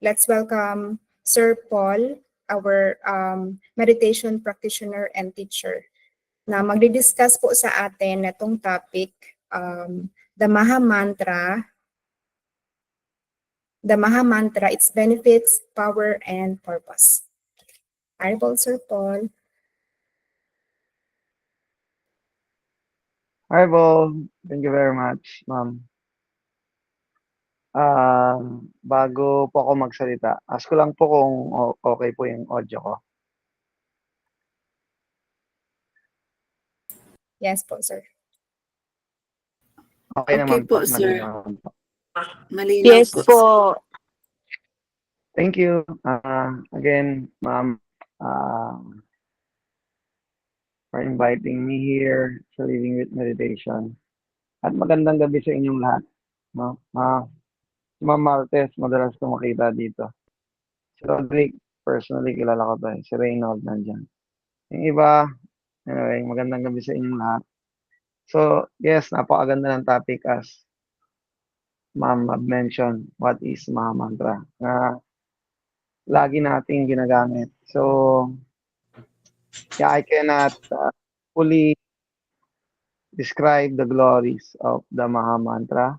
Let's welcome Sir Paul, our meditation practitioner and teacher, na magdi-discuss po sa atin itong topic, the Maha Mantra, its benefits, power, and purpose. Honorable Sir Paul. Hi, Paul. Thank you very much, ma'am. Bago po ako magsalita, ask ko lang po kung okay po yung audio ko. Yes po, sir. Okay naman po, sir. malinaw naman po. Malinaw Yes po. Thank you. Again, ma'am, for inviting me here sa Living with Meditation. At magandang gabi sa inyong lahat. No? Ma'am Martes, madalas ko makita dito. Si Roderick, personally, kilala ko to. Si Reynold nandyan. Yung iba, anyway, magandang gabi sa inyong lahat. So, yes, napakaganda ng topic as ma'am mentioned, what is Maha Mantra? Lagi nating ginagamit. So, yeah, I cannot fully describe the glories of the Maha Mantra,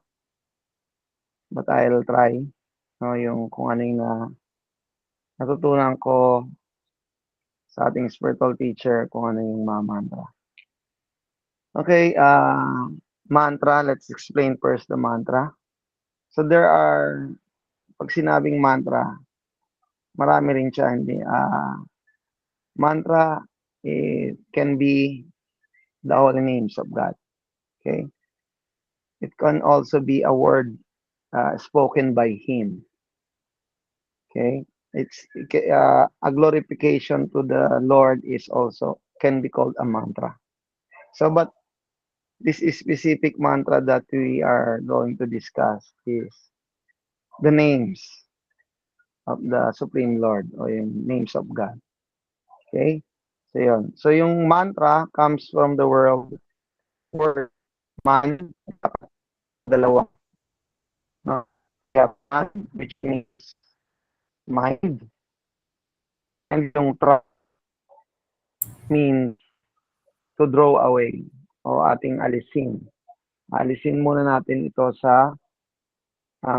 but I'll try. No, yung kung ano yung natutunan ko sa ating spiritual teacher, kung ano yung Maha Mantra. Okay, mantra, let's explain first the mantra. So there are, pag sinabing mantra, marami rin siya, hindi. Mantra, it can be the holy names of God. Okay? It can also be a word spoken by Him. Okay? It's a glorification to the Lord is also can be called a mantra. So, but this is specific mantra that we are going to discuss is the names of the Supreme Lord or yung names of God. Okay? So, yun. So, yung mantra comes from the word man, dalawa. No? Man, which means mind. And yung tra means to draw away o ating alisin. Alisin muna natin ito sa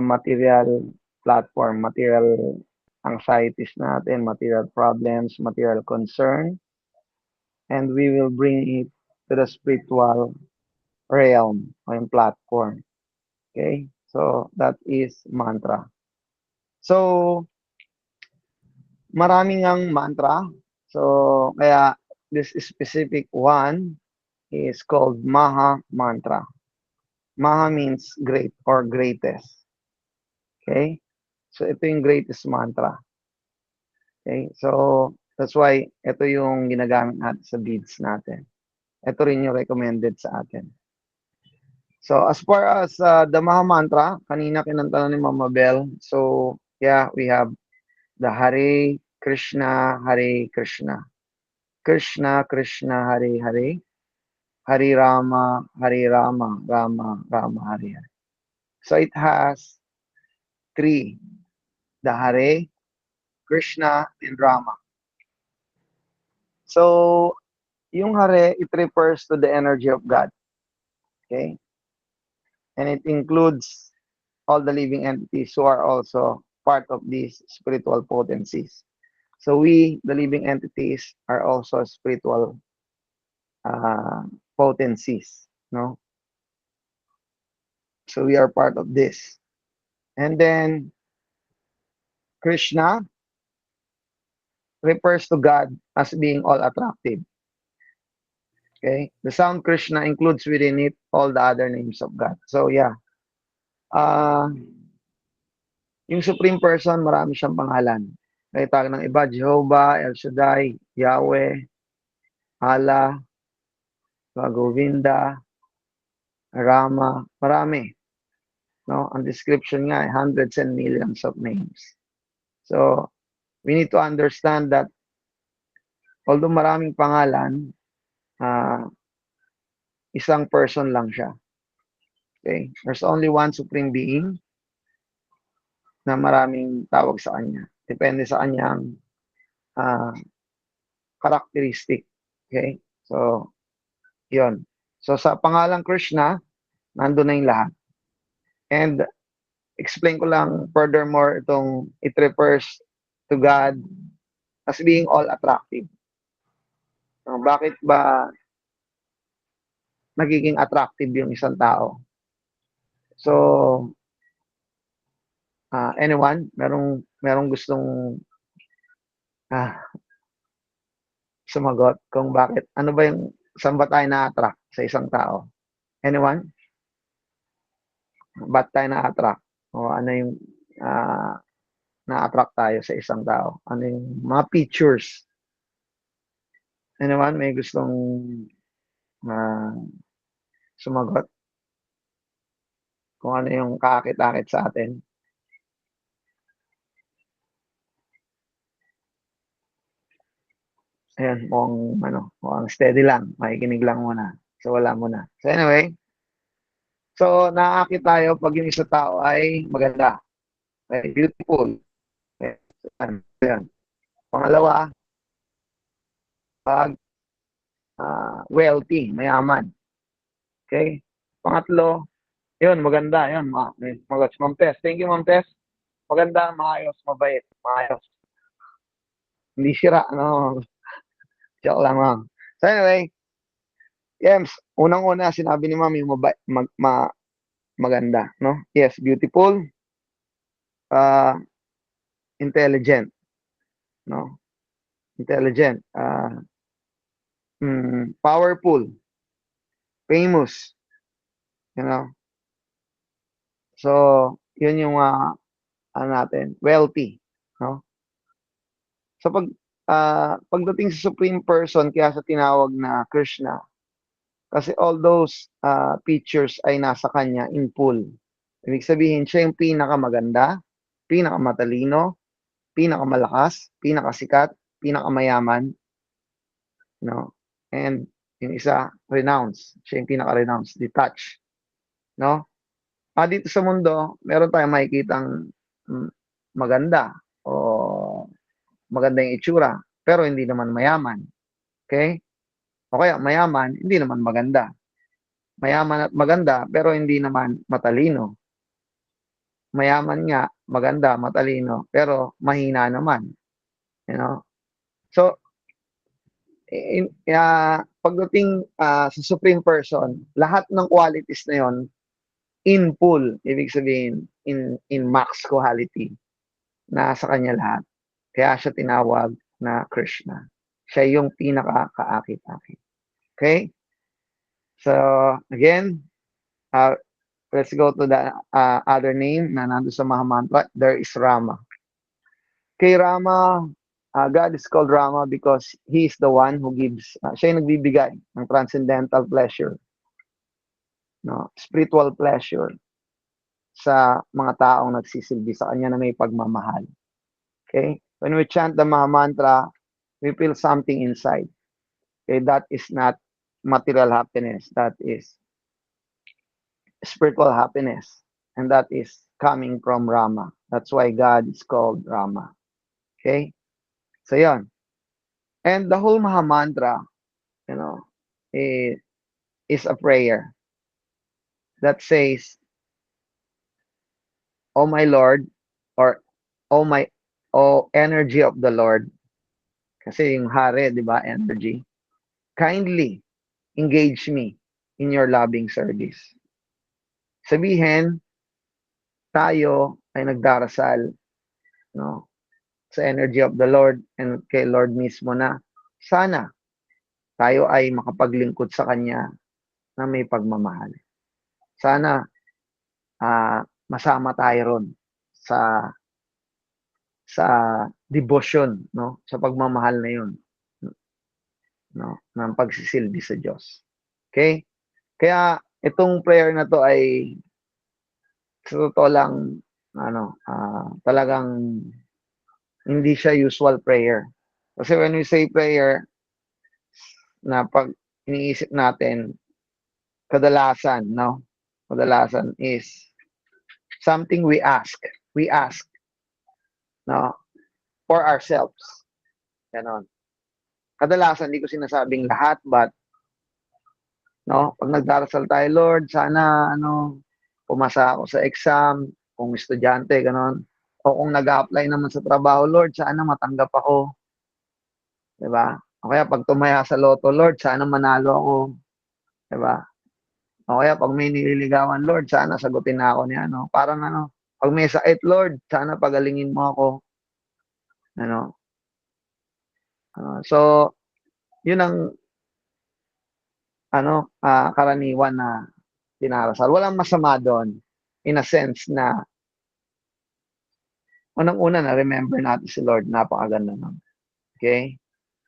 material platform, material anxieties natin, material problems, material concern, and we will bring it to the spiritual realm o yung platform. Okay? So, that is mantra. So, maraming ang mantra. So, kaya this specific one is called Maha Mantra. Maha means great or greatest. Okay? So, ito yung greatest mantra. Okay? So, that's why ito yung ginagamit natin sa beads natin. Ito rin yung recommended sa atin. So, as far as the Maha Mantra, kanina kinanta ni Mama Bell. So, yeah, we have the Hare Krishna, Hare Krishna. Krishna, Krishna, Hare Hare. Hare Rama, Hare Rama, Rama, Rama, Hare Hare. So, it has three. The Hare, Krishna, and Rama. So, yung Hare, it refers to the energy of God. Okay? And it includes all the living entities who are also part of these spiritual potencies. So we, the living entities, are also spiritual potencies, no? So we are part of this. And then Krishna refers to God as being all attractive. Okay? The sound Krishna includes within it all the other names of God. So yeah. Yung Supreme Person, marami siyang pangalan. Kaya tawag ng iba, Jehovah, El Shaddai, Yahweh, Allah, Govinda, Rama, marami. No? Ang description nga, hundreds and millions of names. So, we need to understand that although maraming pangalan, isang person lang siya. Okay? There's only one Supreme Being na maraming tawag sa kanya. Depende sa kanyang characteristic. Okay? So, yun. So, sa pangalang Krishna, nandun na yung lahat. And, explain ko lang furthermore it refers to God as being all attractive. So, bakit ba nagiging attractive yung isang tao? So, anyone? Merong gustong sumagot kung bakit? Ano ba yung, saan ba tayo na-attract sa isang tao? Anyone? Ba't tayo na-attract? O ano yung na-attract tayo sa isang tao? Ano yung mga features? Anyone? May gustong sumagot? Kung ano yung kaakit-akit sa atin? Ayan, mukhang steady lang. Makikinig lang muna. So, wala muna. So, anyway. So, naaakit tayo pag yung isang tao ay maganda. Okay, beautiful. Okay. Ayan. Pangalawa, pag wealthy, mayaman. Okay? Pangatlo, yun, maganda. Yun, Ma'am Tess. Thank you, Ma'am Tess. Maganda, maayos, mabait, maayos. Hindi sira, no? Joke lang, Ma'am. So anyway, yes, unang-una, sinabi ni Ma'am yung maganda, no? Yes, beautiful, intelligent, no? Intelligent, powerful, famous, you know? So, yun yung natin, wealthy, no? So pagdating sa Supreme Person, kaya sa tinawag na Krishna, kasi all those features ay nasa kanya in full. Ibig sabihin, siya yung pinakamaganda, pinakamatalino, pinakamalakas, pinakasikat, pinakamayaman, no? And yung isa, renounce. Siya yung pinaka-renounce, detached, no? Dito sa mundo, meron tayong makikitang maganda o maganda yung itsura, pero hindi naman mayaman. Okay? O kaya mayaman, hindi naman maganda. Mayaman at maganda, pero hindi naman matalino. Mayaman nga, maganda, matalino, pero mahina naman. You know? So, pagdating sa Supreme Person, lahat ng qualities na yon in full, ibig sabihin, in max quality, nasa kanya lahat. Kaya siya tinawag na Krishna. Siya yung pinaka-kaakit-akit. Okay? So, again, let's go to the other name na nandun sa Mahamantra. There is Rama. Kay Rama, God is called Rama because He is the one who gives, siya yung nagbibigay ng transcendental pleasure, no? Spiritual pleasure sa mga taong nagsisilbi sa Kanya na may pagmamahal. Okay? When we chant the Mahamantra, we feel something inside. Okay? That is not material happiness. That is spiritual happiness. And that is coming from Rama. That's why God is called Rama. Okay? So, yon. And the whole Mahamantra, is a prayer that says, "Oh my Lord," or "Oh energy of the Lord." Kasi yung hari, di ba, energy. "Kindly engage me in your loving service." Sabihin, tayo ay nagdarasal, no, sa energy of the Lord and kay Lord mismo na sana tayo ay makapaglingkod sa Kanya na may pagmamahal. Sana masama tayo ron sa devotion, no, sa pagmamahal na yun, no, ng pagsisilbi sa Diyos. Okay? Kaya itong prayer na to ay sa totoo lang talagang hindi siya usual prayer. Kasi when we say prayer, na pag iniisip natin, kadalasan is something we ask. We ask no? For ourselves. Ganon. Kadalasan, hindi ko sinasabing lahat, but, no, pag nagdarasal tayo, Lord, sana, pumasa ako sa exam, kung estudyante, ganon. O kung nag-a-apply naman sa trabaho, Lord, sana matanggap ako. Diba? O kaya pag tumaya sa loto, Lord, sana manalo ako. Diba? O kaya pag may nililigawan, Lord, sana sagutin na ako niya, no? Parang pag may sakit, Lord, sana pagalingin mo ako. Ano? So, yun ang karaniwan na dinarasal. Walang masama doon in a sense na unang-una na remember natin si Lord, napakaganda nun. Okay?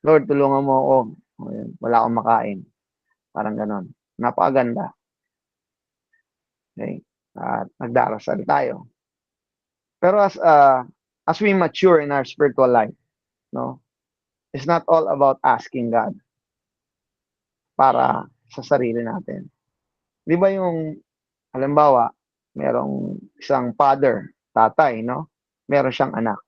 Lord, tulungan mo ako. O, yun, wala akong makain. Parang ganon. Napakaganda. Okay? At nagdarasal tayo. Pero as we mature in our spiritual life, no? It's not all about asking God para sa sarili natin. Di ba yung, halimbawa, merong isang father, tatay, no? Meron siyang anak.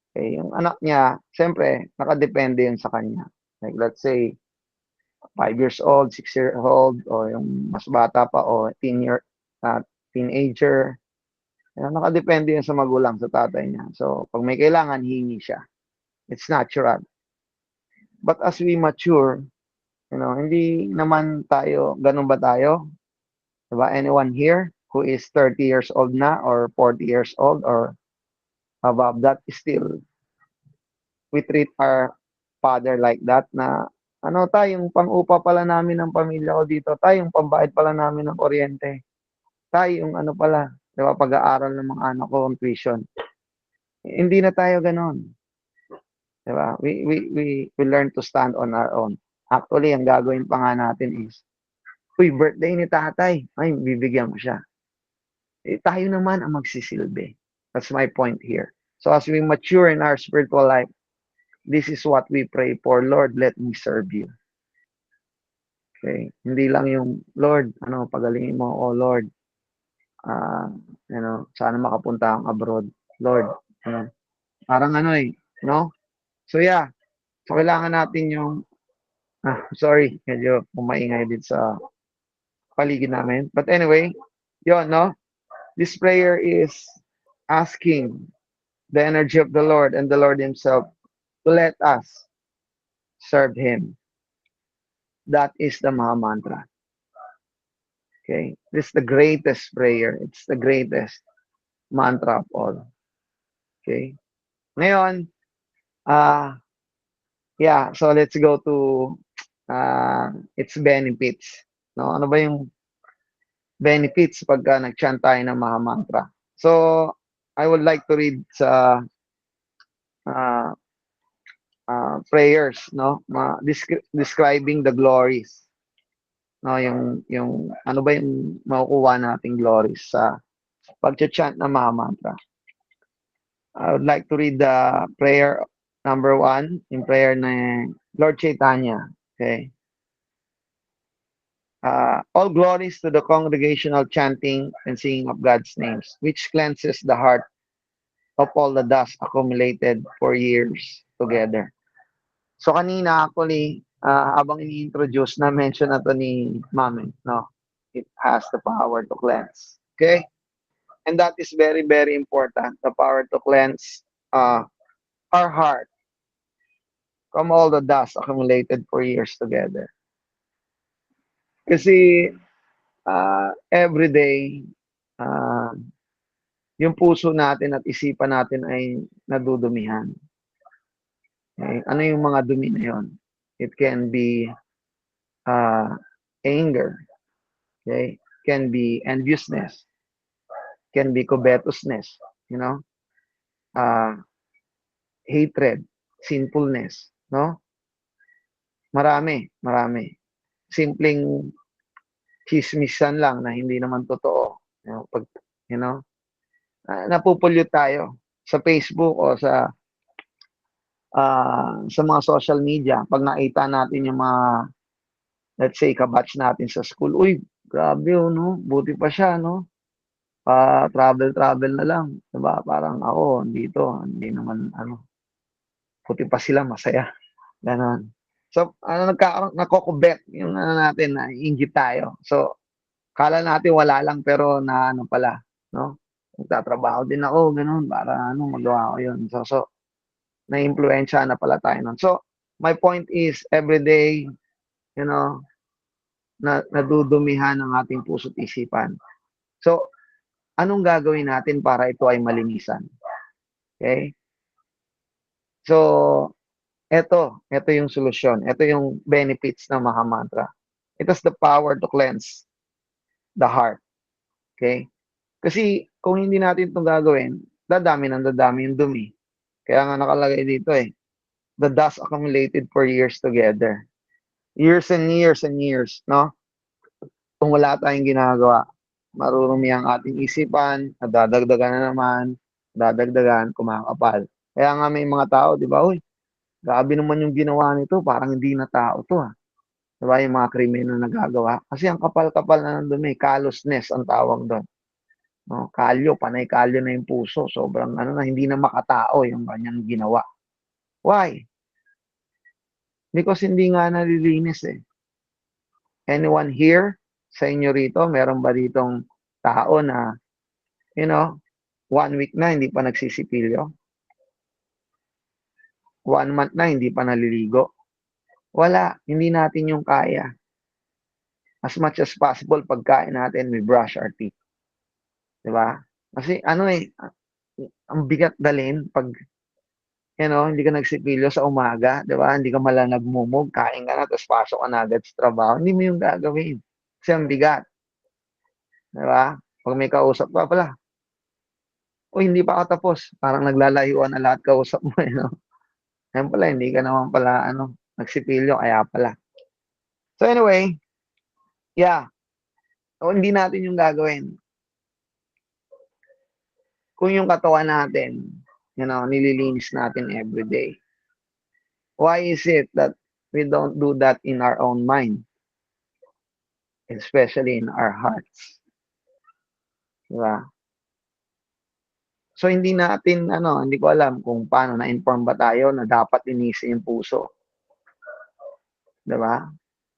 Okay, yung anak niya, siyempre, nakadepende yun sa kanya. Like, let's say, 5 years old, 6 years old, o yung mas bata pa, o teenager. Nakadepende yun sa magulang, sa tatay niya. So, pag may kailangan, hingi siya. It's natural. But as we mature, hindi naman tayo, ganun ba tayo? Diba? Anyone here who is 30 years old na or 40 years old or above that, still, we treat our father like that na, tayong pang-upa pala namin ng pamilya ko dito, tayong pambayad pala namin ng kuryente, tayong pala, diba, pag-aaral ng mga anak ko, ang tuition. Hindi na tayo ganon. Diba? We learn to stand on our own. Actually, ang gagawin pa nga natin is, uy, birthday ni tatay, ay, bibigyan mo siya. Tayo naman ang magsisilbi. That's my point here. So as we mature in our spiritual life, this is what we pray for. Lord, let me serve you. Okay? Hindi lang yung, Lord, pagalingin mo, oh Lord, sana makapunta ang abroad. Lord, parang no? So yeah, so kailangan natin yung, sorry, medyo pumaingay din sa paligid namin. But anyway, yun, no? This prayer is asking the energy of the Lord and the Lord Himself to let us serve Him. That is the Maha Mantra. Okay? This is the greatest prayer. It's the greatest mantra of all. Okay? Ngayon, yeah, so let's go to its benefits. No? Ano ba yung benefits pagka nag-chant tayo ng Maha Mantra? So, I would like to read sa prayers, no? Describing the glories. No, yung ano ba yung makukuha nating glories sa pag-chant ng Maha Mantra. I would like to read the prayer number 1, yung prayer na Lord Chaitanya. Okay. All glories to the congregational chanting and singing of God's names, which cleanses the heart of all the dust accumulated for years together. So kanina actually, habang ini-introduce, na-mention na to ni Mami, no? It has the power to cleanse. Okay? And that is very, very important, the power to cleanse our heart from all the dust accumulated for years together. Kasi every day, yung puso natin at isipan natin ay nadudumihan. Okay? Ano yung mga dumi na yun? It can be anger. Okay? It can be enviousness. It can be covetousness. Hatred, sinfulness. No? Marami. Simpleng chismisan lang na hindi naman totoo. Napupulyot tayo sa Facebook o sa mga social media. Pag nakita natin yung mga, let's say, kabatch natin sa school, uy, grabe, no? Buti pa siya, no? travel na lang, 'di ba? Parang ako dito, hindi naman ano, buti pa sila masaya, gano'n. So, nagkakaroon nakokobet yung ano natin, naiinggit tayo. So, akala natin wala lang pero naano pala, 'no? Nagtatrabaho din ako gano'n para ano, magawa ko 'yun. So, naiimpluwensyahan na pala tayo nun. So, my point is everyday, you know, nadudumihan ang ating puso't isipan. So, anong gagawin natin para ito ay malinisan? Okay? So, eto yung solusyon. Eto yung benefits ng Mahamantra. It has the power to cleanse the heart. Okay? Kasi kung hindi natin itong gagawin, dadami yung dumi. Kaya nga nakalagay dito the dust accumulated for years together. Years and years and years, no? Kung wala tayong ginagawa, marurumi ang ating isipan, nadadagdagan na naman, dadagdagan, kumakapal. Kaya nga may mga tao, di ba, uy, grabe naman yung ginawa nito, parang hindi na tao to, ah. Di ba, yung mga krimen na nagagawa. Kasi ang kapal-kapal na ng dumi, callousness ang tawag doon. No? Kalyo, panay kalyo na yung puso. Sobrang ano na, hindi na makatao yung kanyang ginawa. Why? Because hindi nga nalilinis eh. Anyone here sa inyo rito, meron ba ditong tao na, you know, 1 week na hindi pa nagsisipilyo? 1 month na hindi pa naliligo? Wala, hindi natin yung kaya. As much as possible, pagkain natin, we brush our teeth. Diba? Kasi ano ang bigat dalhin pag, you know, hindi ka nagsipilyo sa umaga, diba? Hindi ka malang nagmumog, kain ka na, tapos pasok ka na agad sa trabaho. Hindi mo yung gagawin. Kasi ang bigat. Diba? Pag may kausap pa pala, o hindi pa ako tapos, parang naglalayuan na lahat kausap mo, no? Ayun pala, hindi ka naman pala, nagsipilyo, kaya pala. So anyway, yeah. So, hindi natin yung gagawin. Kung yung katawan natin, nililinis natin every day. Why is it that we don't do that in our own mind? Especially in our hearts. Diba? So, hindi natin, hindi ko alam kung paano na-inform ba tayo na dapat linisin yung puso. Diba?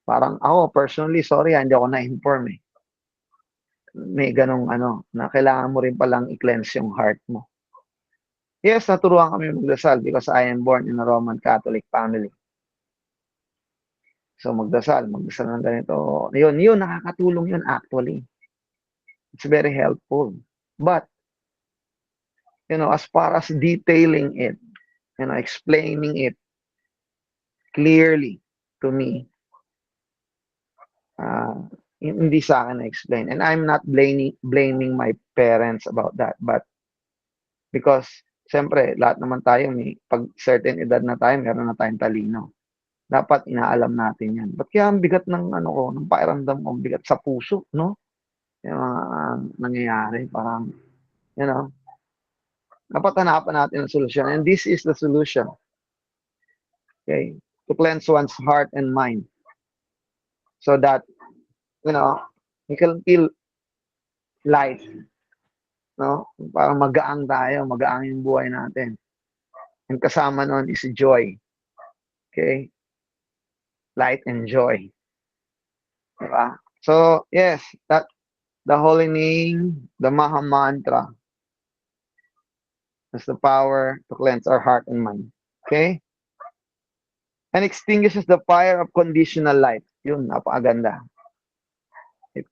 Parang ako, personally, sorry, hindi ako na-inform eh. May ganong na kailangan mo rin palang i-cleanse yung heart mo. Yes, naturuan kami magdasal because I am born in a Roman Catholic family. So magdasal ng ganito. Yun, nakakatulong yun actually. It's very helpful. But, as far as detailing it, explaining it clearly to me, hindi sa akin na-explain. And I'm not blaming my parents about that. But, because, siyempre, lahat naman tayo, pag certain edad na tayo, meron na tayong talino. Dapat inaalam natin yan. Ba't kaya ang bigat ng ng pakiramdam ko, ang bigat sa puso, no? Yung mga nangyayari, parang, dapat hanapan natin ang solusyon. And this is the solution. Okay? To cleanse one's heart and mind. So that, you can feel light. No? Parang magaang tayo, magaang yung buhay natin. And kasama nun is joy. Okay? Light and joy. Diba? So, yes, that the holy name, the Maha Mantra, has the power to cleanse our heart and mind. Okay? And extinguishes the fire of conditional light. Yun, napakaganda. It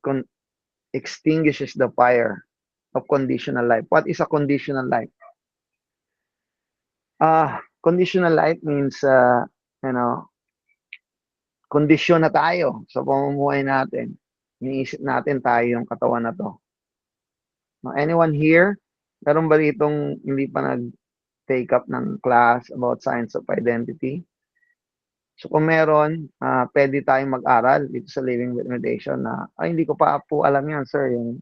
extinguishes the fire of conditional life. What is a conditional life? Conditional life means, kondisyon na tayo sa pamumuhay natin. Iniisip natin tayo yung katawan na to. Anyone here, meron ba ditong hindi pa nag-take up ng class about science of identity? So kung meron, pwede tayong mag-aral dito sa Living with Meditation na, hindi ko pa po alam yan, sir, yung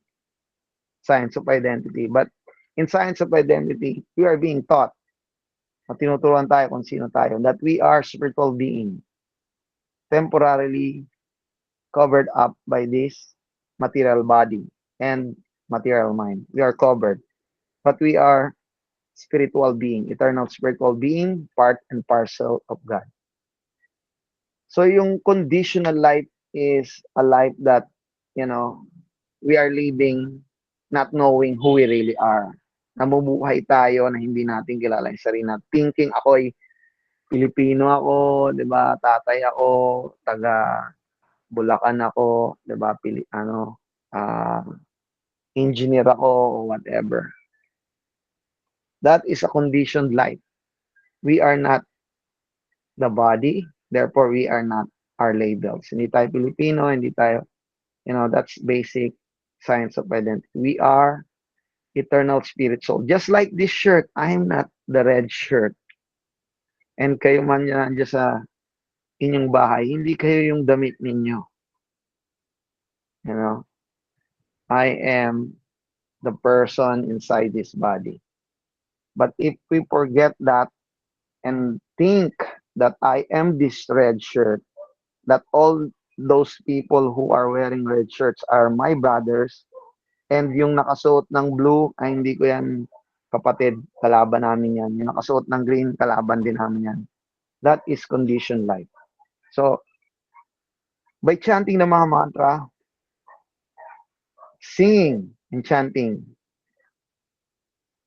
science of identity. But in science of identity, we are being taught, tinuturuan tayo kung sino tayo, that we are spiritual being, temporarily covered up by this material body. And material mind. We are covered. But we are spiritual being, eternal spiritual being, part and parcel of God. So yung conditional life is a life that, we are living not knowing who we really are. Namumuhay tayo na hindi natin kilala yung sarili natin. Thinking ako'y Pilipino ako, 'di ba? Tatay ako, taga Bulacan ako, 'di ba? Engineer ako or whatever. That is a conditioned life. We are not the body, therefore we are not our labels. Hindi tayo Pilipino, hindi tayo, that's basic science of identity. We are eternal spirit soul. Just like this shirt, I am not the red shirt. And kayo man yan dyan sa inyong bahay, hindi kayo yung damit ninyo. I am the person inside this body. But if we forget that and think that I am this red shirt, that all those people who are wearing red shirts are my brothers, and yung nakasuot ng blue, ay hindi ko yan kapatid, kalaban namin yan. Yung nakasuot ng green, kalaban din namin yan. That is conditioned life. So, by chanting the Maha Mantra, singing and chanting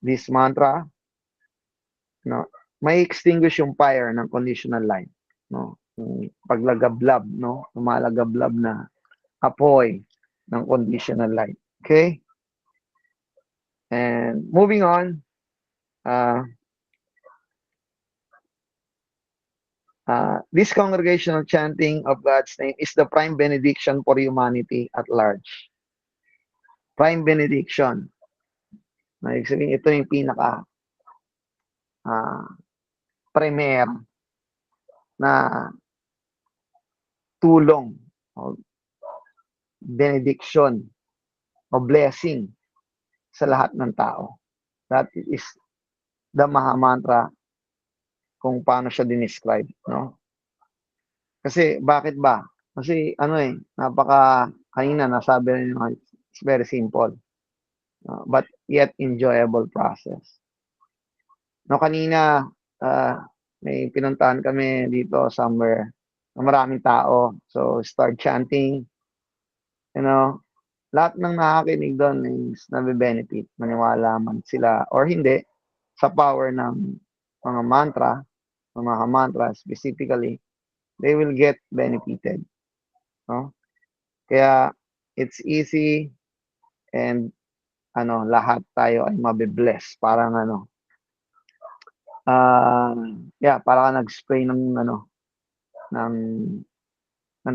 this mantra, may extinguish yung fire ng conditional life. Yung paglagablab, lumalagablab na apoy ng conditional life. Okay? And moving on, this congregational chanting of God's name is the prime benediction for humanity at large. Prime benediction. Ibig sabihin, ito yung pinaka premier na tulong o benediction o blessing sa lahat ng tao. That is the Maha Mantra kung paano siya dinescribe, Kasi bakit ba? Kasi kanina nasabi rin nyo, it's very simple. But yet enjoyable process. Kanina may pinuntahan kami dito somewhere na maraming tao. So start chanting. Lahat ng nakakinig doon is nabe-benefit. Maniwala man sila or hindi sa power ng mga mantra, ng mga mantra specifically, they will get benefited. Kaya it's easy and lahat tayo ay mabe-bless. Parang para ka nag-spray ng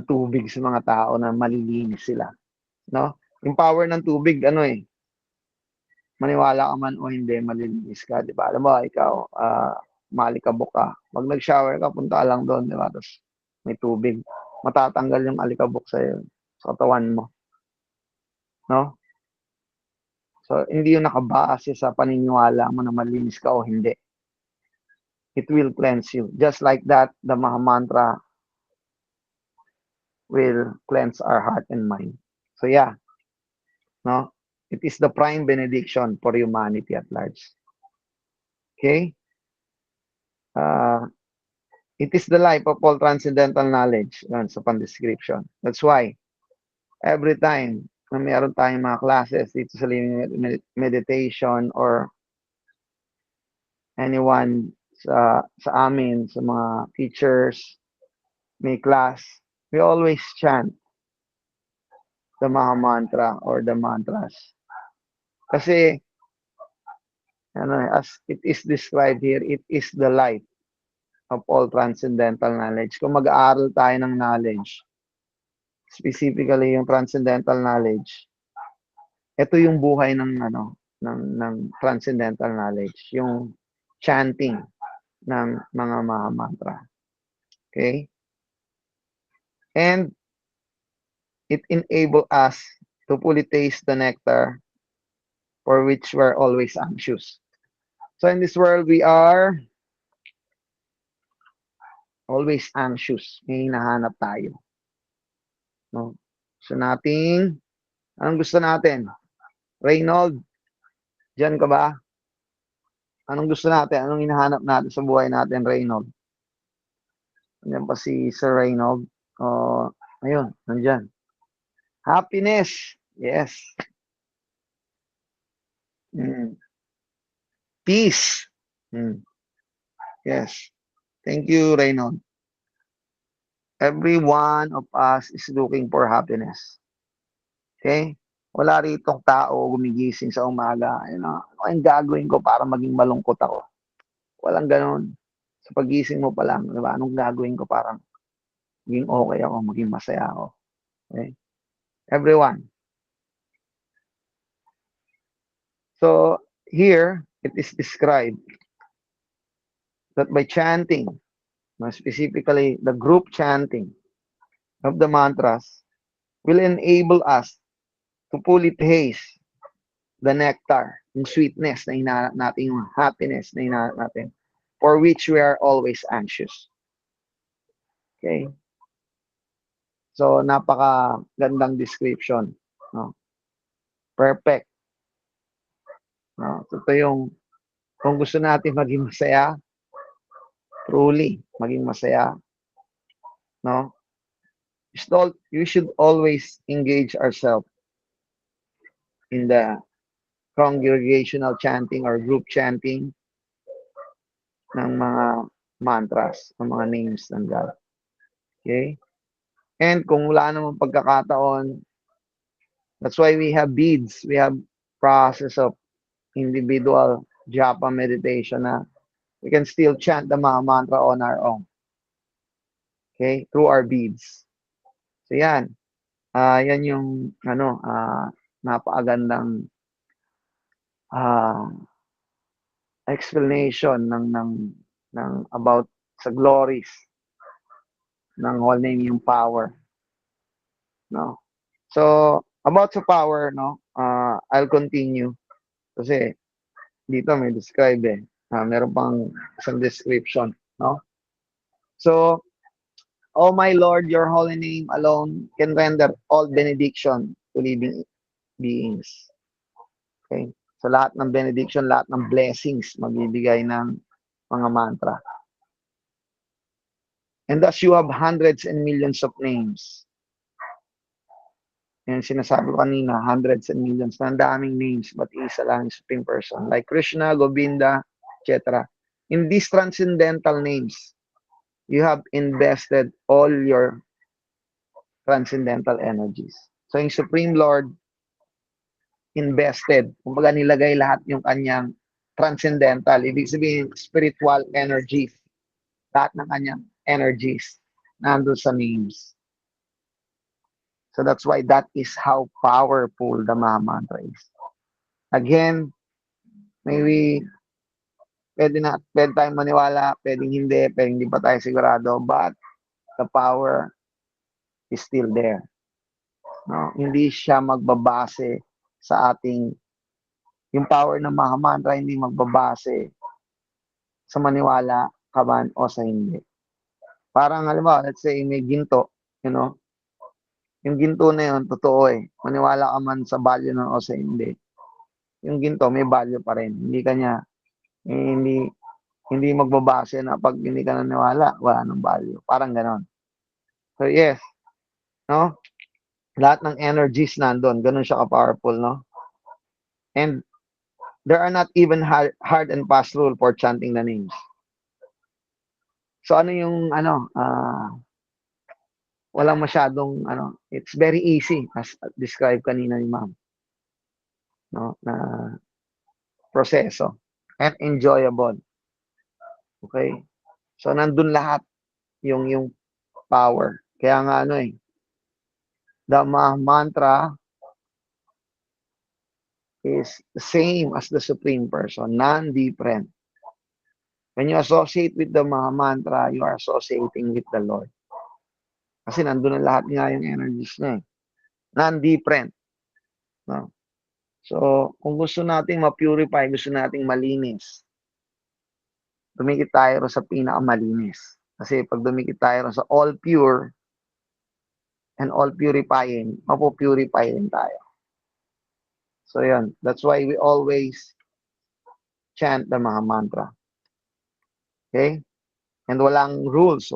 tubig sa mga tao na malilinis sila. Yung power ng tubig, maniwala ka man o hindi, malilinis ka, di ba? Alam mo, ikaw, maalikabok ka. Pag nag-shower ka, punta ka lang doon, di ba? Tapos may tubig. Matatanggal yung alikabok sa katawan mo. So, hindi yung nakabase sa paniniwala mo na malinis ka o hindi. It will cleanse you. Just like that, the Maha Mantra will cleanse our heart and mind. So, yeah. It is the prime benediction for humanity at large. Okay? It is the life of all transcendental knowledge. Yan sa pan-description. That's why, every time na meron tayong mga classes dito sa Living Meditation or anyone sa amin, sa mga teachers, may class, we always chant the Maha Mantra or the mantras. Kasi, as it is described here, it is the life of all transcendental knowledge. Kung mag-aaral tayo ng knowledge, specifically yung transcendental knowledge, ito yung buhay ng transcendental knowledge, yung chanting ng mga Maha Mantra. Okay? And it enables us to fully taste the nectar for which we're always anxious. So in this world, we are always anxious. May hinahanap tayo. So anong gusto natin? Reynold, dyan ka ba? Anong gusto natin? Anong hinahanap natin sa buhay natin, Reynold? Nandiyan pa si Sir Reynold. Ayun, nandyan. Happiness. Yes. Mm. Peace. Mm. Yes. Thank you, Reynold. Every one of us is looking for happiness. Okay? Wala ritong tao gumigising sa umaga. Ano ang gagawin ko para maging malungkot ako? Walang ganon. Sa pagising mo pa lang, di ba? Anong gagawin ko para maging okay ako, maging masaya ako? Okay? Everyone. So, here, it is described that by chanting, specifically the group chanting of the mantras, will enable us to fully taste the nectar, yung sweetness na hinahanap natin, yung happiness na hinahanap natin, for which we are always anxious. Okay? So, napaka-gandang description. No? Perfect. No? So, ito yung, kung gusto natin maging masaya, truly, maging masaya, no? You should always engage ourselves in the congregational chanting or group chanting ng mga mantras, ng mga names ng God. Okay? And kung wala namang pagkakataon, that's why we have beads. We have process of individual japa meditation na we can still chant the mga mantra on our own. Okay? Through our beads. So yan. Yan yung napakagandang explanation ng about sa glories ng whole name, yung power, no? So about sa power, no, I'll continue kasi dito may describe meron pang isang description, no? So, oh my Lord, your holy name alone can render all benediction to living beings. Okay? So lahat ng benediction, lahat ng blessings magbibigay ng mga mantra. And thus you have hundreds and millions of names. Yan sinasabi ko kanina, hundreds and millions. Na daming names, but isa lang yung supreme person. Like Krishna, Govinda, etc. In these transcendental names, you have invested all your transcendental energies. So yung Supreme Lord, invested. Kumbaga nilagay lahat yung kanyang transcendental. Ibig sabihin, spiritual energies. Lahat ng kanyang energies nandun sa names. So that's why that is how powerful the Maha Mantra is. Again, maybe pwede tayong maniwala, pwedeng hindi pa tayo sigurado, but the power is still there. No? Hindi siya magbabase sa ating, yung power ng Maha Mantra hindi magbabase sa maniwala ka man o sa hindi. Parang halimbawa, let's say may ginto, yung ginto na yun, totoo maniwala ka man sa value nun o sa hindi. Yung ginto, may value pa rin. Hindi magbabase na pag hindi ka naniwala, wala nang value. Parang ganon. So yes, no? Lahat ng energies nandun, ganon siya ka-powerful, no? And there are not even hard and fast rule for chanting the names. So ano yung walang masyadong it's very easy as described kanina ni Ma'am. No, na proseso and enjoyable. Okay? So nandun lahat yung power. Kaya nga the mantra is the same as the Supreme Person, non-different. When you associate with the Maha Mantra, you are associating with the Lord. Kasi nandun na lahat nga yung energies niya. Non-different. No? So, kung gusto nating ma-purify, gusto nating malinis, dumikit tayo sa pinakamalinis. Kasi pag dumikit tayo sa all pure and all purifying, mapupurify din tayo. So yun, that's why we always chant the Maha Mantra. Okay? And walang rules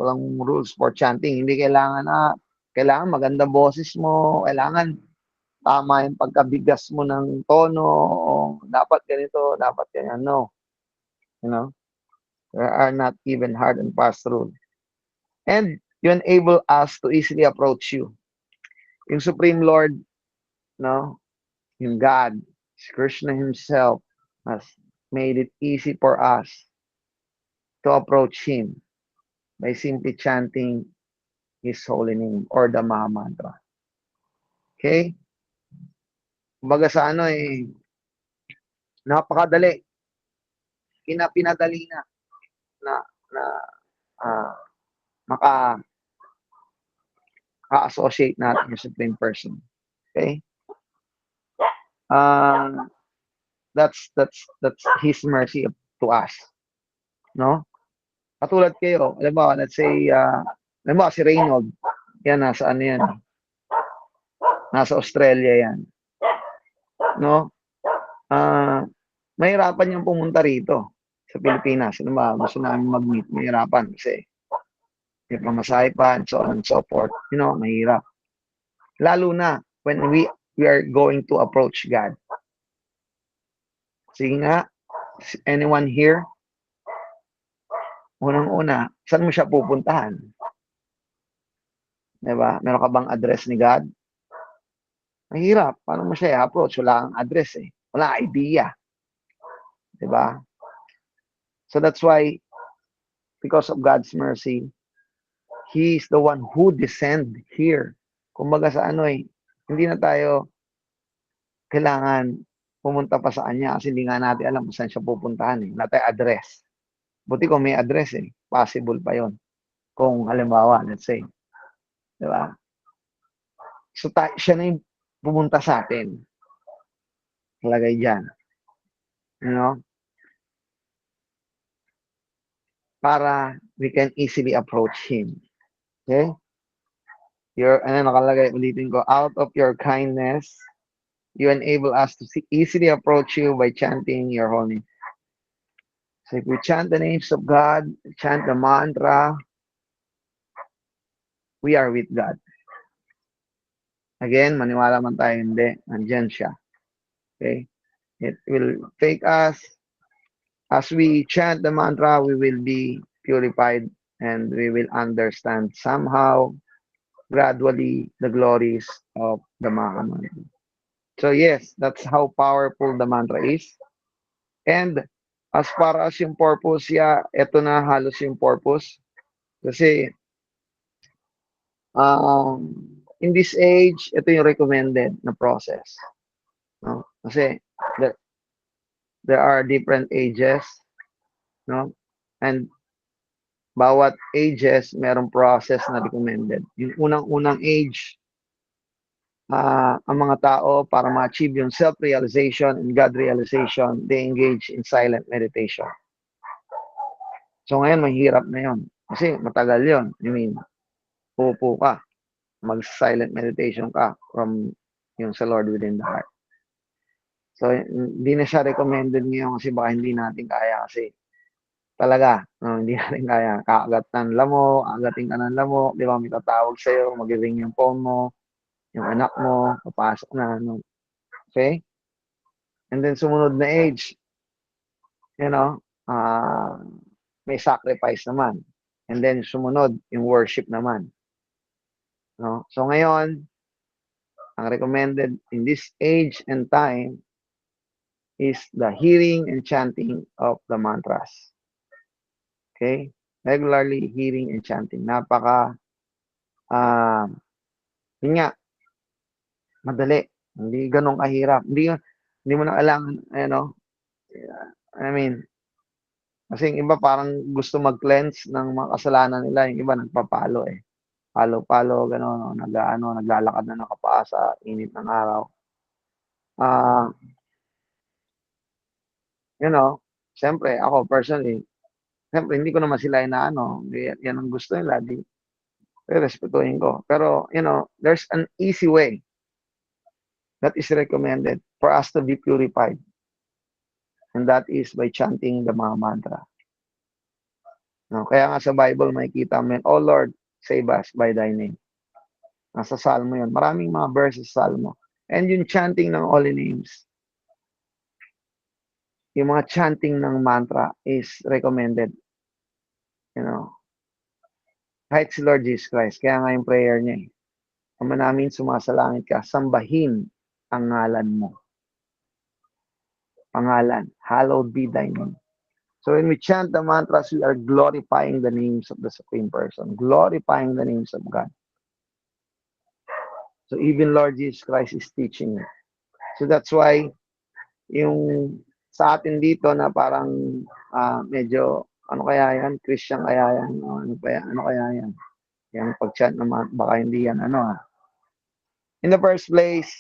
for chanting. Hindi kailangan maganda boses mo, kailangan tama yung pagkabigas mo ng tono, o dapat ganito, dapat ganyan. No. You know, there are not even hard and fast rules. And you enable us to easily approach you. Yung Supreme Lord, no, yung God, Krishna himself has made it easy for us to approach him by simply chanting his holy name or the Maha Mantra. Okay? Kumbaga sa napakadali. Pinadali na uh, maka-associate natin yung Supreme Person. Okay? That's his mercy to us. No? Katulad kayo, alam mo, let's say, si Reynold, yan, nasa Australia yan. No? Mahirapan yung pumunta rito sa Pilipinas. Ano ba, gusto namin mag-meet, mahirapan kasi may pamasahe pa and so on and so forth. You know, mahirap. Lalo na when we are going to approach God. Sige nga, anyone here, unang-una, saan mo siya pupuntahan? Diba? Meron ka bang address ni God? Mahirap. Paano mo siya i-approach? Wala kang address eh. Wala idea. Diba? So that's why, because of God's mercy, He is the one who descend here. Kumbaga sa hindi na tayo kailangan pumunta pa sa kanya kasi hindi nga natin alam kung saan siya pupuntahan eh. Wala tayong address. Buti kung may address eh. Possible pa yon. Kung halimbawa, let's say. Diba? So siya na yung pumunta sa atin. Lagay dyan. You know? Para we can easily approach Him. Okay? Nakalagay, ulitin ko, out of your kindness, you enable us to easily approach you by chanting your holy name. So if we chant the names of God, chant the mantra, we are with God. Again, maniwala man tayo hindi, nandyan siya. Okay? It will take us, as we chant the mantra, we will be purified and we will understand somehow, gradually, the glories of the Maha Mantra. So yes, that's how powerful the mantra is. And as far as yung purpose, ito na halos yung purpose. Kasi in this age, ito yung recommended na process. No? Kasi there are different ages, no? And bawat ages, merong process na recommended. Yung unang-unang age, ang mga tao, para ma-achieve yung self-realization and God realization, they engage in silent meditation. So ngayon, mahirap na yun. Kasi matagal yun. I mean, pupo ka, mag-silent meditation ka from yung sa Lord within the heart. So, hindi na siya recommended ngayon kasi baka hindi natin kaya kasi talaga, hindi natin kaya. Kaagat ng lamok, agating ka ng lamok, di ba, may tatawag sa'yo, mag-ring yung phone mo, yung anak mo, papasok na, okay? And then, sumunod na age, you know, may sacrifice naman. And then, sumunod, yung worship naman. No? So, ngayon, ang recommended in this age and time is the hearing and chanting of the mantras. Okay? Regularly hearing and chanting. Yun nga, madali. Hindi ganun kahirap. Hindi mo na kailangan, kasi yung iba parang gusto mag-cleanse ng mga kasalanan nila. Yung iba nagpapalo eh. Palo-palo, gano'n, naglalakad na nakapaa sa init ng araw. Siyempre, ako personally, siyempre, hindi ko naman sila yan ang gusto nila, respetuhin ko. Pero, there's an easy way that is recommended for us to be purified. And that is by chanting the Maha Mantra. No, kaya nga sa Bible makikita mo yun, "Oh Lord, save us by thy name." Nasa Salmo yun. Maraming mga verses sa Salmo. And yung chanting ng holy names, yung mga chanting ng mantra is recommended. You know, kahit si Lord Jesus Christ, kaya nga yung prayer niya Ama namin sumasalangit ka, sambahin ang ngalan mo. Pangalan, hallowed be thy name. So when we chant the mantras, we are glorifying the names of the Supreme Person, glorifying the names of God. So even Lord Jesus Christ is teaching it. So that's why yung sa atin dito na parang medyo ano kaya yan, Christian kaya yan, ano kaya yan. Yung pag-chant naman, baka hindi yan In the first place,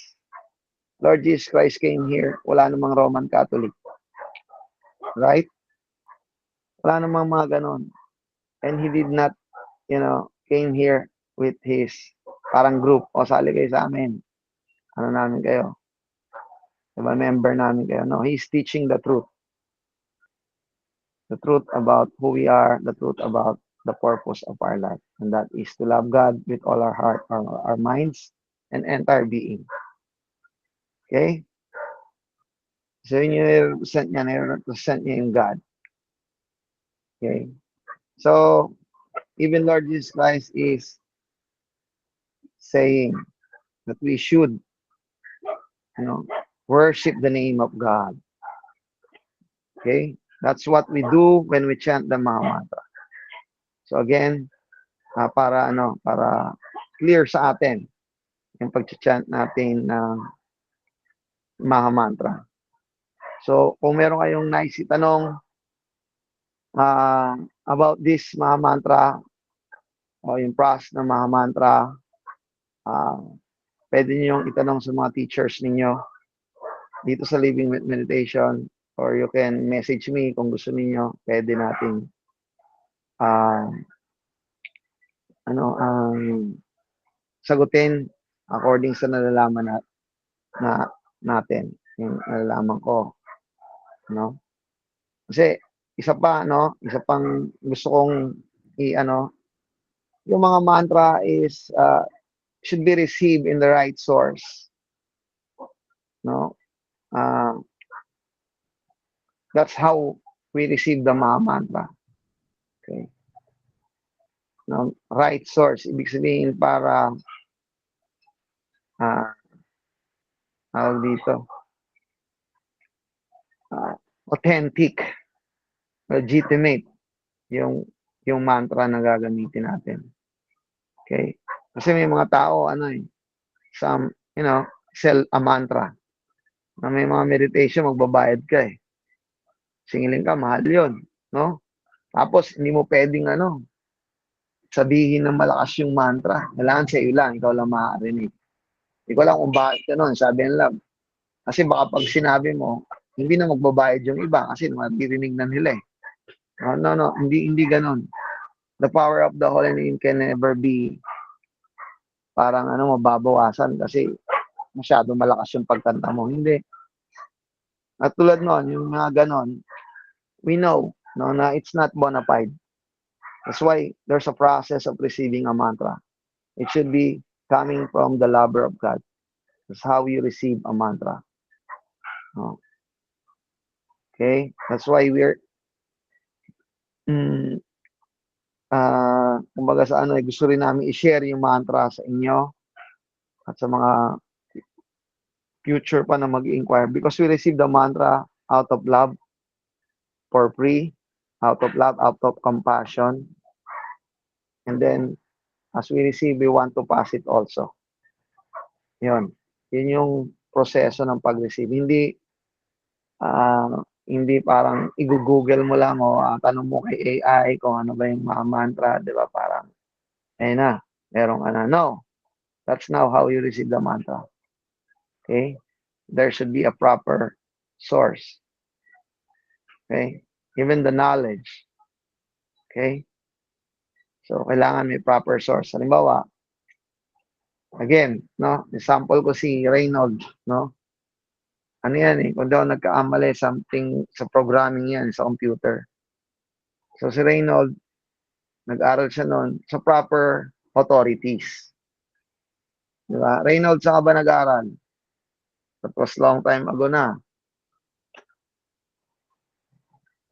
Lord Jesus Christ came here, wala namang Roman Catholic. Right? Wala namang mga ganon. And he did not, came here with his parang group. O, sali kayo sa amin. Ano namin kayo? Diba, member namin kayo. No, he's teaching the truth. The truth about who we are, the truth about the purpose of our life. And that is to love God with all our heart, our minds, and entire being. Okay? So yun yung represent niya yung God. Okay? So, even Lord Jesus Christ is saying that we should, worship the name of God. Okay? That's what we do when we chant the Maha Mantra. So again, para clear sa atin yung pag-chant natin ng Maha Mantra. So, kung meron kayong nice itanong about this Maha Mantra o yung process ng Maha Mantra, pwede niyo itanong sa mga teachers ninyo dito sa Living with Meditation, or you can message me kung gusto niyo. Pwede nating sagutin according sa nalalaman natin, yung nalalaman ko, Kasi isa pang gusto kong yung mga mantra is should be received in the right source. That's how we receive the Maha Mantra. Okay. Right source, ibig sabihin para tawag dito, authentic, legitimate yung mantra na gagamitin natin. Okay? Kasi may mga tao some sell a mantra. Na may mga meditation, magbabayad ka Singilin ka, mahal 'yon, no? Tapos hindi mo pwedeng sabihin ng malakas yung mantra. Kailangan sa iyo lang, ikaw lang makakarinig. Hindi ko alam kung bakit ganun, sabi nila. Kasi baka pag sinabi mo, hindi na magbabayad yung iba kasi maririnig na nila No, hindi ganun. The power of the holy name can never be parang mababawasan kasi masyado malakas yung pagkanta mo. Hindi. At tulad nun, yung mga ganon, we know na it's not bona fide. That's why there's a process of receiving a mantra. It should be coming from the lover of God. That's how you receive a mantra. Okay? That's why we're kumbaga sa gusto rin namin i-share yung mantra sa inyo at sa mga future pa na mag-inquire because we receive the mantra out of love for free, out of love, out of compassion. And then, as we receive, we want to pass it also. Yun yung proseso ng pag-receive. Hindi parang i-google mo lang o tanong mo kay AI kung ano ba yung mga mantra, di ba? Parang, merong No, that's not how you receive the mantra. Okay? There should be a proper source. Okay? Even the knowledge. Okay? So, kailangan may proper source. Halimbawa, again, example ko si Reynold, Ano yan eh, kung di ako nagkaamali, something sa programming yan, sa computer. So si Reynold, nag-aral siya noon sa proper authorities. Di ba? Reynold, saan ka ba nag-aral? That was long time ago na.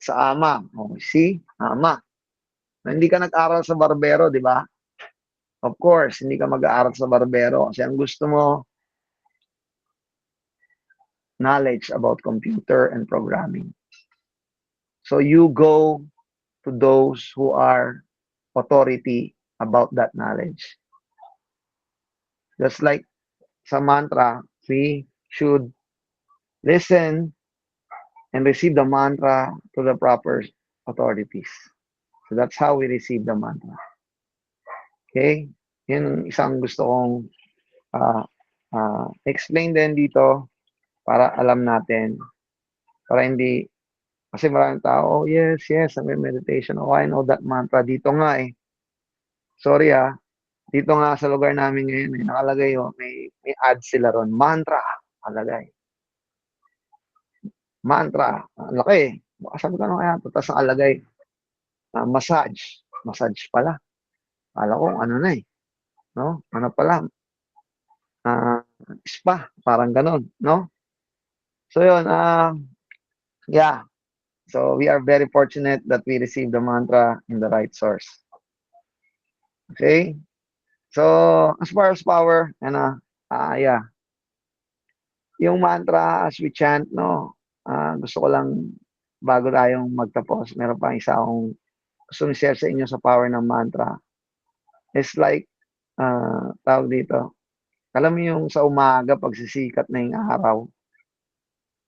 Sa AMA. Okay, see? AMA. Hindi ka nag-aral sa Barbero, di ba? Of course, hindi ka mag-aaral sa Barbero kasi ang gusto mo, knowledge about computer and programming. So you go to those who are authority about that knowledge. Just like sa mantra, we should listen and receive the mantra to the proper authorities. So that's how we receive the mantra. Okay? Yun ang isang gusto kong explain din dito para alam natin. Para hindi, kasi maraming tao, oh yes, may meditation. Oh, I know that mantra. Dito nga eh. Sorry dito nga sa lugar namin ngayon, nakalagay may ad sila ron. Mantra, nakalagay. Mantra, ang laki. Baka sabi ko ano kaya ito, tapos nakalagay, massage. Massage pala. Kala ko, ano na eh. No? Ano pala? Spa, parang ganon, no? So yun, yeah. So we are very fortunate that we received the mantra in the right source. Okay? So, as far as power, yeah. Yung mantra as we chant, no, gusto ko lang, bago tayong magtapos, meron pa isa akong gusto share sa inyo sa power ng mantra. It's like, tawag dito, alam mo yung sa umaga, pagsisikat na yung araw,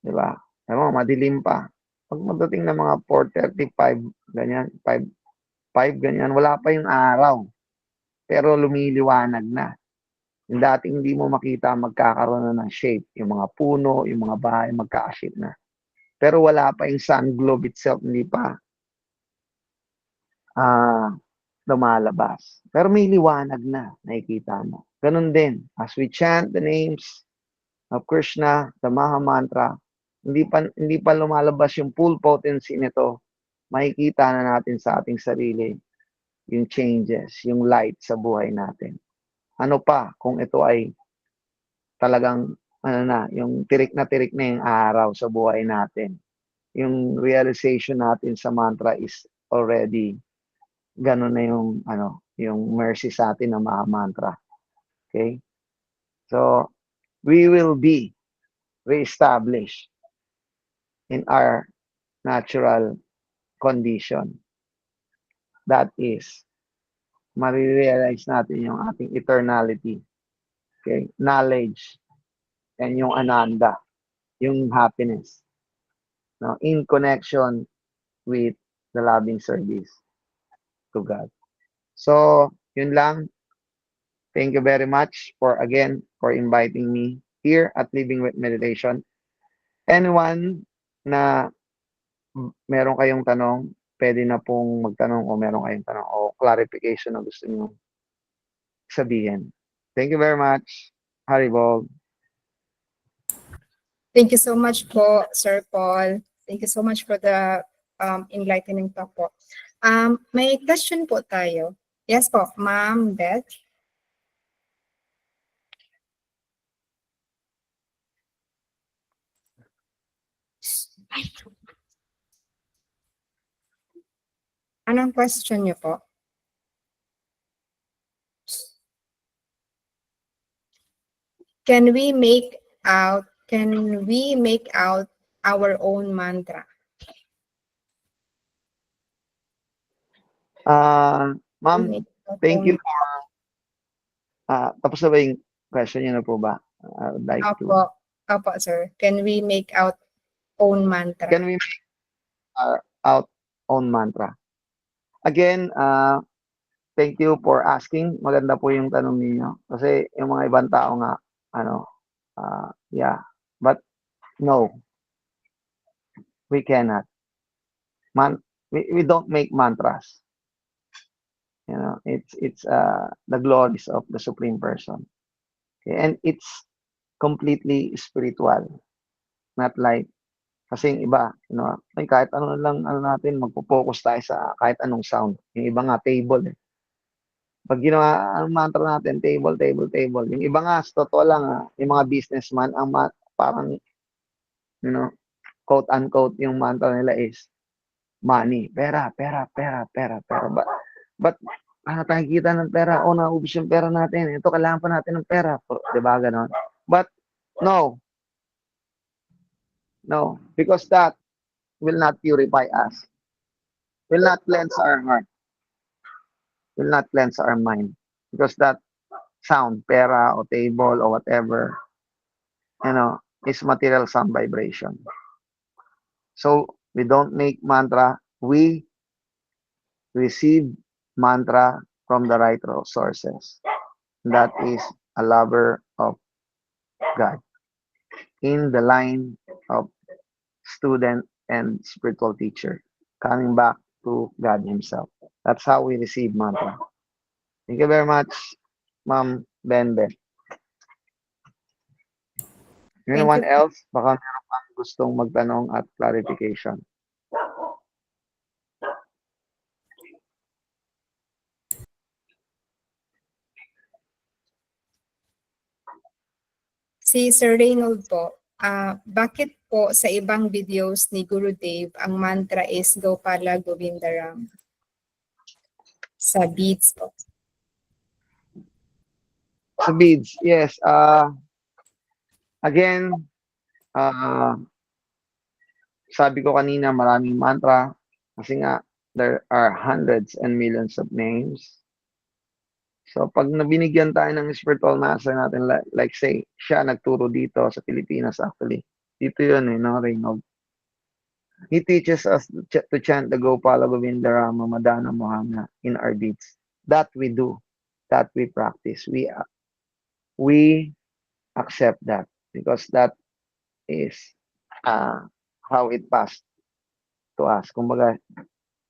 di ba? Alam mo, madilim pa. Pag magdating ng mga 4:35, ganyan, 5 ganyan, wala pa yung araw. Pero lumiliwanag na. Yung dating hindi mo makita, magkakaroon na ng shape. Yung mga puno, yung mga bahay, magkaka-shape na. Pero wala pa yung sun globe itself, hindi pa lumalabas. Pero may liwanag na, nakikita mo. Ganun din, as we chant the names of Krishna, the Maha Mantra, hindi pa lumalabas yung full potency nito, makikita na natin sa ating sarili yung changes, yung light sa buhay natin. Ano pa kung ito ay talagang yung tirik na yung araw sa buhay natin. Yung realization natin sa mantra is already ganun na yung mercy sa atin ng mga mantra. Okay? So, we will be reestablished in our natural condition. That is, marirealize natin yung ating eternality. Okay? Knowledge and yung ananda, yung happiness. No? In connection with the loving service to God. So, yun lang. Thank you very much for inviting me here at Living with Meditation. Anyone na meron kayong tanong, pwede na pong magtanong o meron kayong tanong o clarification na gusto niyo sabihin. Thank you very much. Haribol. Thank you so much po, Sir Paul. Thank you so much for the enlightening talk po. May question po tayo. Yes po, Ma'am Beth. Anong question niyo po? Can we make out our own mantra? Ma'am, thank you for tapos na ba yung question niyo na po ba? I would like to. Opo, sir. Can we make out own mantra? Can we make our own mantra? Again, thank you for asking. Maganda po yung tanong niyo kasi yung mga ibang tao nga yeah, but no, we cannot. We don't make mantras. You know, it's the glories of the Supreme Person. Okay? And it's completely spiritual. not like, kasi yung iba, ay kahit ano lang, natin, magpo-focus tayo sa kahit anong sound. Yung iba nga, table eh. Pag ginawa, ang mantra natin, table, table, table. Yung iba nga, sa totoo lang, yung mga businessman, parang, quote unquote, yung mantra nila is, money, pera, pera, pera, pera, pera. But paano tayo kita ng pera? O, naubos yung pera natin. Ito, kailangan pa natin ng pera. Diba, ganon? But, no. No. Because that will not purify us. Will not cleanse our heart. Will not cleanse our mind. Because that sound, pera, or table, or whatever, is material sound vibration. So, we don't make mantra. We receive mantra from the right sources. That is a lover of God. In the line of student and spiritual teacher. Coming back to God Himself. That's how we receive mantra. Thank you very much, Ma'am Benben. Anyone else? Baka meron pang gustong magtanong at clarification. Si Sir Reynold po, bakit po sa ibang videos ni Guru Dave ang mantra is Gopala Govindaram? Sa beads po. Sa beads, yes. Again, sabi ko kanina, maraming mantra. Kasi nga, there are hundreds and millions of names. So, pag nabinigyan tayo ng spiritual master natin, like say, siya nagturo dito sa Pilipinas actually. Dito yun Reynold. He teaches us to chant the Gopala Govindarama Madana Mohana in our beads. That we do. That we practice. We accept that. Because that is how it passed to us. Kumbaga,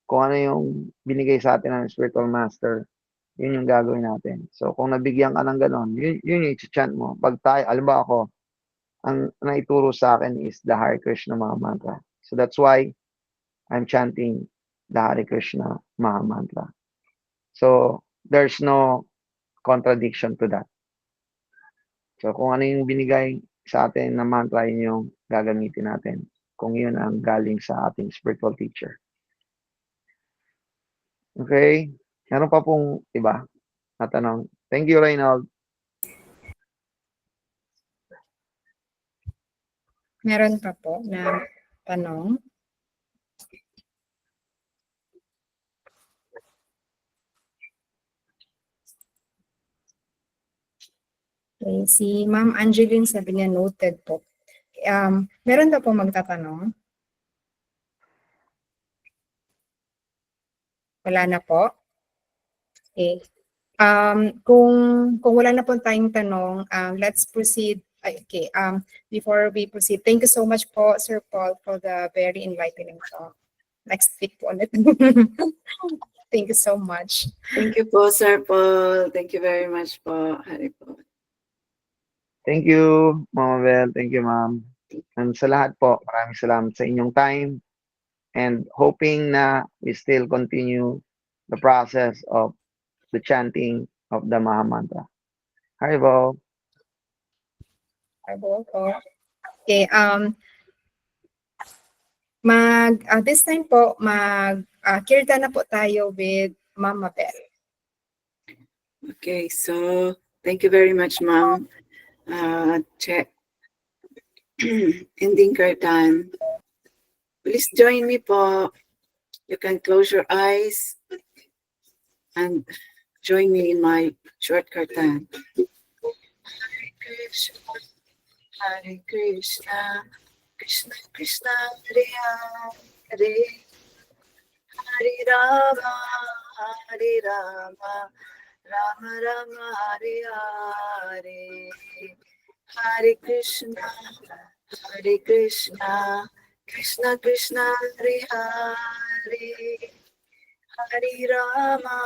kung ano yung binigay sa atin ng spiritual master, yun yung gagawin natin. So, kung nabigyan ka ng ganon, yun yung i-chant mo. Pag tayo, alam ba ako, ang naituro sa akin is the Hare Krishna Maha Mantra. So, that's why I'm chanting the Hare Krishna Maha Mantra. So, there's no contradiction to that. So, kung ano yung binigay sa atin na mantra, yun yung gagamitin natin. Kung yun ang galing sa ating spiritual teacher. Okay? Meron pa pong iba na tanong. Thank you, Reynold. Meron pa po na tanong. Okay, si Ma'am Angeline sabi niya noted po. Meron na po magtatanong? Wala na po? Okay. Kung wala na po tayong tanong, let's proceed. Okay, before we proceed, thank you so much po, Sir Paul, for the very enlightening talk. Next week po ulit. Thank you so much. Thank you po, Sir Paul. Thank you very much po, Hari po. Thank you, Mama Bel. Thank you, Ma'am. And sa lahat po, maraming salamat sa inyong time and hoping na we still continue the process of the chanting of the Maha Mantra. Haribo. Okay, this time po, kirta na po tayo with Mama Bel. Okay, so thank you very much, Ma'am. Check. Ending kirtan. Please join me po. You can close your eyes and join me in my short kirtan. Hare Krishna, Hare Krishna, Krishna Krishna, Hare Hare, Hare Rama, Hare Rama, Rama Rama, Hare Hare, Hare Krishna, Hare Krishna, Krishna Krishna, Hare Hare, Hare Rama,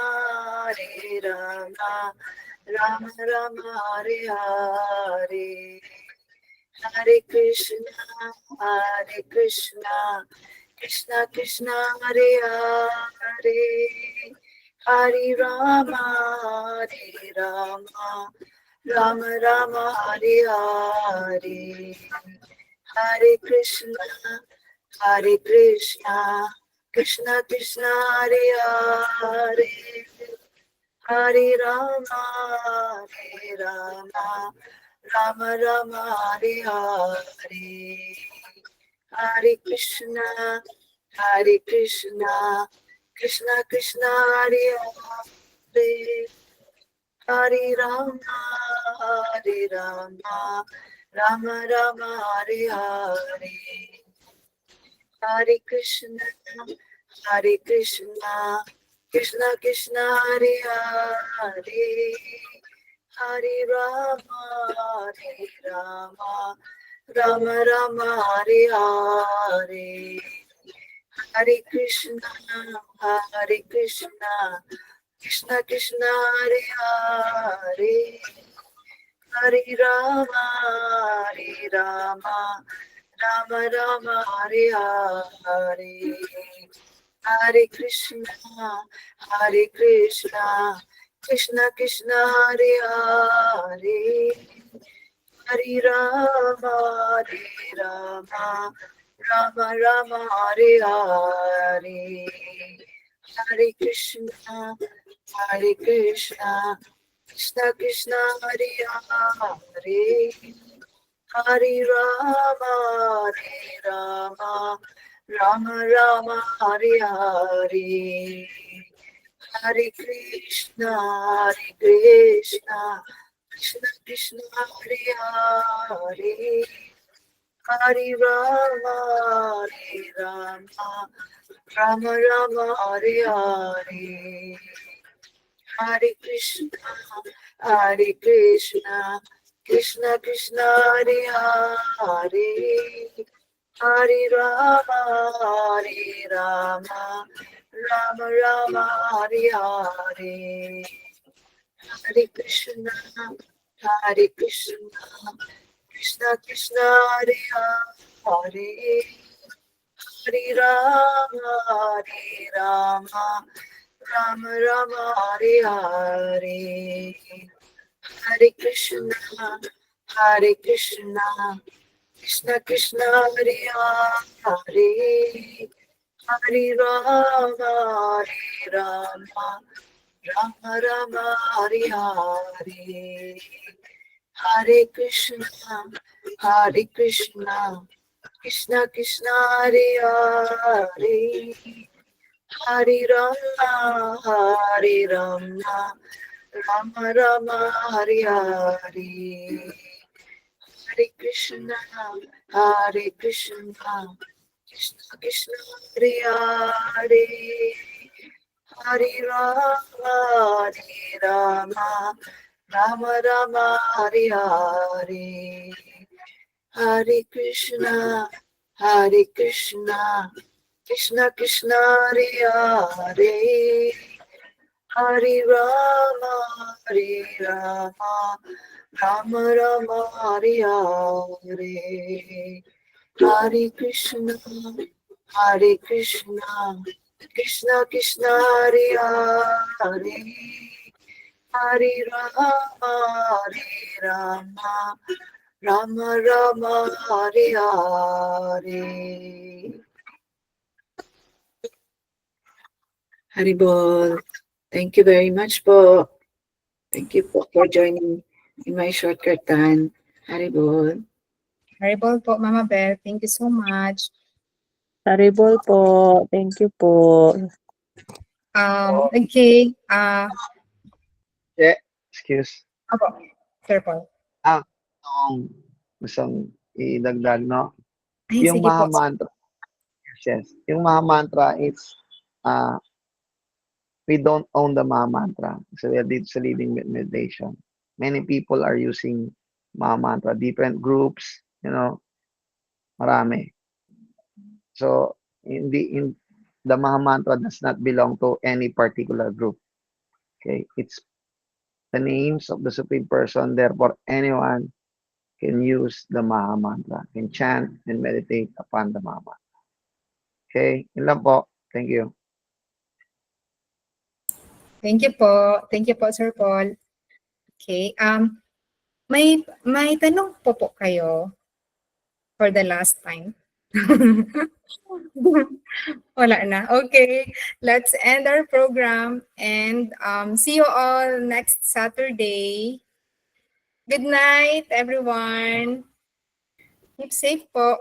Hare Rama, Rama Rama, Hare Hare, Hare Krishna, Hare Krishna, Krishna Krishna, Hare Hare, Hare Rama, Hare Rama, Rama Rama, Hare Hare, Hare Krishna, Hare Krishna, Krishna Krishna, Hare Hare, Hare Rama, Hare Rama, Rama Rama, Hare Hare, Hare Krishna, Hare Krishna, Krishna Krishna, Hare Hare, Hare Rama, Hare Rama, Rama Rama, Hare Hare, Hare Krishna, Hare Krishna, Krishna Krishna, Hare Hare, Hare Rama, Hare Rama, Rama Rama, Hare Hare, Hare Krishna, Hare Krishna, Krishna Krishna, Hare Hare, Hare Rama, Hare Rama, Rama Rama, Hare Hare, Hare Krishna, Hare Krishna, Krishna Krishna, Hare Hare, Hare Rama, Hare Rama, Rama Rama, Hare Hare, Hare Krishna, Hare Krishna, Krishna Krishna, Hare Hare, Hare Rama, Hare Rama, Rama Rama, Hare Hare, Hare Krishna, Hare Krishna, Krishna Krishna, Hare Hare, Hare Rama, Hare Rama, Rama Rama, Hare Hare, Hare Krishna, Hare Krishna, Krishna Krishna, Hare Hare, Hare Rama, Hare Rama, Rama Rama, Hare Hare, Hare Krishna, Hare Krishna, Krishna Krishna, Hare Hare, Hare Rama, Hare Rama, Rama Rama, Hare Hare, Hare Krishna, Hare Krishna, Krishna Krishna, Hare Hare, Hare Rama, Hare Rama, Rama Rama, Hare Hare, Hare Krishna, Hare Krishna, Krishna Krishna, Hare Hare, Hare Rama, Hare Rama, Rama Rama, Hare Hare, Hare Krishna, Hare Krishna, Krishna Krishna, Hare Hare, Hare Rama, Hare Rama, Rama Rama, Hare Hare, Hare Krishna, Hare Krishna, Krishna Krishna, Hare Hare, Hare Rama, Hare Rama, Rama Rama, Hare Hare, Hare Krishna, Hare Krishna, Krishna Krishna, Hare Hare, Hare Rama, Hare Rama, Rama Rama, Hare Hare. Haribol. Thank you very much po. Thank you po for joining in my short kirtan. Haribol. Haribol po, Mama Beth. Thank you so much. Haribol po. Thank you po. Okay. Excuse. Apo, Sir Paul. Ang gustong idagdag, no? Ay, Yung sige po. Mahamantra. Yes. Yung Mahamantra is, we don't own the Mahamantra. So we are sa Living with Meditation. Many people are using Mahamantra, different groups, marami. So in the Mahamantra does not belong to any particular group. Okay, it's the names of the Supreme Person. Therefore, anyone can use the Maha Mantra, can chant and meditate upon the Maha Mantra. Okay, yun lang po. Thank you. Thank you po. Thank you po, Sir Paul. Okay. May tanong po kayo for the last time. Wala na. Okay. Let's end our program and see you all next Saturday. Good night, everyone. Keep safe po.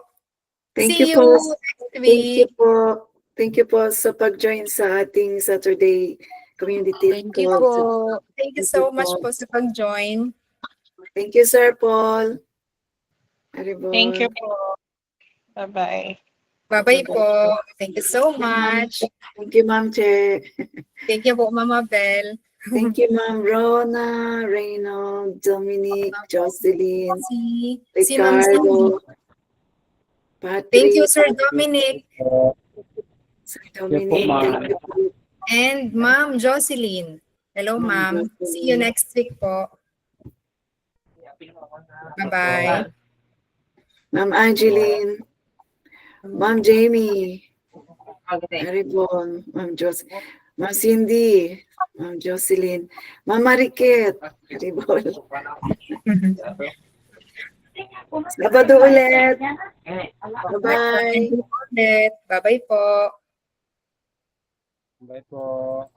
Thank See you po. next Thank you week. po. Thank you po sa pag-join sa ating Saturday community Thank you call. po. Thank you Thank so you much po. po sa pag-join. Thank you, Sir Paul. Haribol. Thank you po. Bye-bye. Bye-bye po. Thank you so much. Thank you, Ma'am Che. Thank you po, Mama Bell. Thank you, Ma'am Rona, Reynold, Dominic, Jocelyn, Si Ma'am Cindy. Ricardo, Patrick. Thank you, Sir Dominic. Sir Dominic, thank you po. And Ma'am Jocelyn. Hello, Ma'am Ma'am. See you Jocelyn. next week po. Bye-bye. Ma'am Angeline, Ma'am Jamie, Haribon, Ma'am Ma'am Cindy, Ma'am Jocelyn, Ma'am Mariket, Haribon. Sabado ulit. Bye-bye. Bye-bye po. Bye po.